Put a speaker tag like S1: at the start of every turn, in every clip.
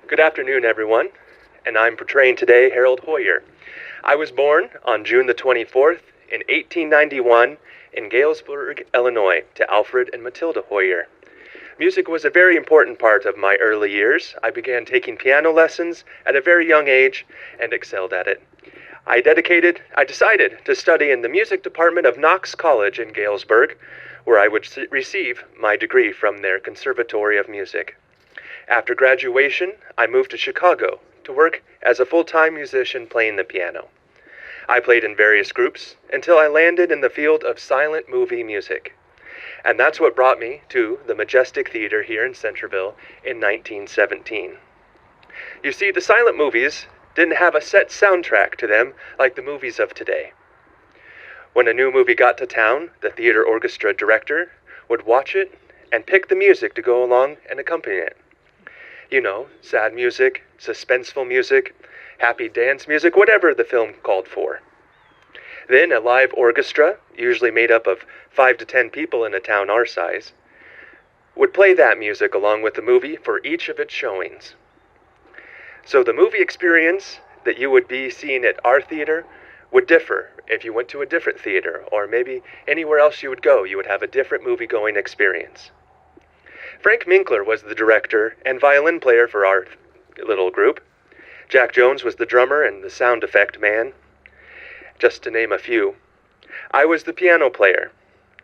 S1: Good afternoon, everyone, and I'm portraying today Harold Hoyer. I was born on June the 24th in 1891 in Galesburg, Illinois, to Alfred and Matilda Hoyer. Music was a very important part of my early years. I began taking piano lessons at a very young age and excelled at it. I decided to study in the music department of Knox College in Galesburg, where I would receive my degree from their Conservatory of Music. After graduation, I moved to Chicago to work as a full-time musician playing the piano. I played in various groups until I landed in the field of silent movie music. And that's what brought me to the Majestic Theater here in Centerville in 1917. You see, the silent movies didn't have a set soundtrack to them like the movies of today. When a new movie got to town, the theater orchestra director would watch it and pick the music to go along and accompany it. You know, sad music, suspenseful music, happy dance music, whatever the film called for. Then a live orchestra, usually made up of 5 to 10 people in a town our size, would play that music along with the movie for each of its showings. So the movie experience that you would be seeing at our theater would differ if you went to a different theater, or maybe anywhere else you would go, you would have a different movie-going experience. Frank Minkler was the director and violin player for our little group. Jack Jones was the drummer and the sound effect man, just to name a few. I was the piano player,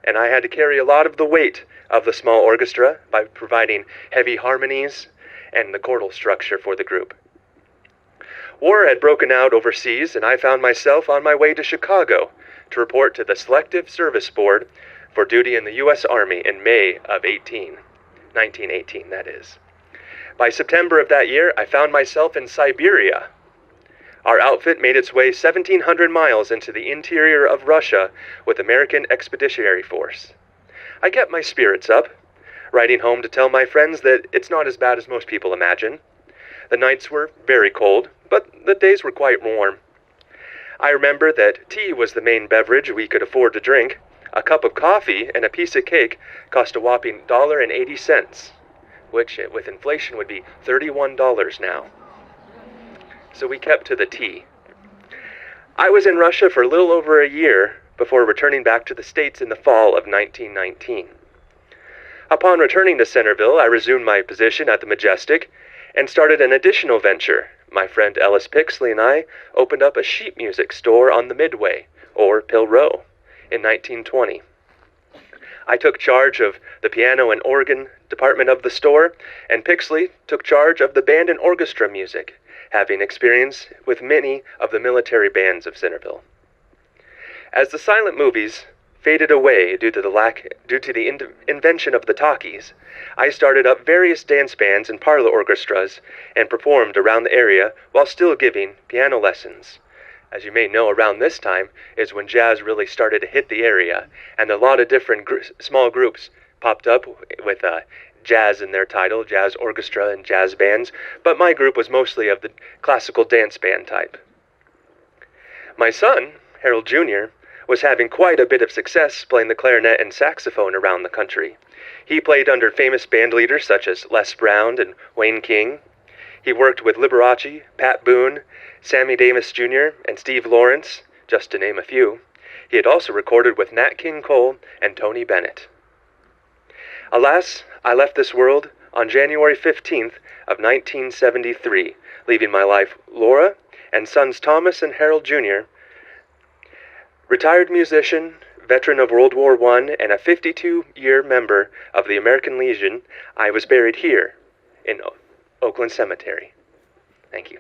S1: and I had to carry a lot of the weight of the small orchestra by providing heavy harmonies and the chordal structure for the group. War had broken out overseas, and I found myself on my way to Chicago to report to the Selective Service Board for duty in the U.S. Army in May of 1918, that is. By September of that year, I found myself in Siberia. Our outfit made its way 1,700 miles into the interior of Russia with American Expeditionary Force. I kept my spirits up, writing home to tell my friends that it's not as bad as most people imagine. The nights were very cold, but the days were quite warm. I remember that tea was the main beverage we could afford to drink. A cup of coffee and a piece of cake cost a whopping $1.80, which with inflation would be $31 now. So we kept to the tea. I was in Russia for a little over a year before returning back to the States in the fall of 1919. Upon returning to Centerville, I resumed my position at the Majestic and started an additional venture. My friend Ellis Pixley and I opened up a sheet music store on the Midway, or Pill Row, in 1920. I took charge of the piano and organ department of the store, and Pixley took charge of the band and orchestra music, having experience with many of the military bands of Centerville. As the silent movies faded away due to the invention of the talkies, I started up various dance bands and parlor orchestras and performed around the area while still giving piano lessons. As you may know, around this time is when jazz really started to hit the area, and a lot of different small groups popped up with jazz in their title, jazz orchestra and jazz bands, but my group was mostly of the classical dance band type. My son, Harold Jr., was having quite a bit of success playing the clarinet and saxophone around the country. He played under famous band leaders such as Les Brown and Wayne King. He worked with Liberace, Pat Boone, Sammy Davis Jr., and Steve Lawrence, just to name a few. He had also recorded with Nat King Cole and Tony Bennett. Alas, I left this world on January 15th of 1973, leaving my wife Laura and sons Thomas and Harold Jr., retired musician, veteran of World War I, and a 52-year member of the American Legion. I was buried here in Oakland Cemetery. Thank you.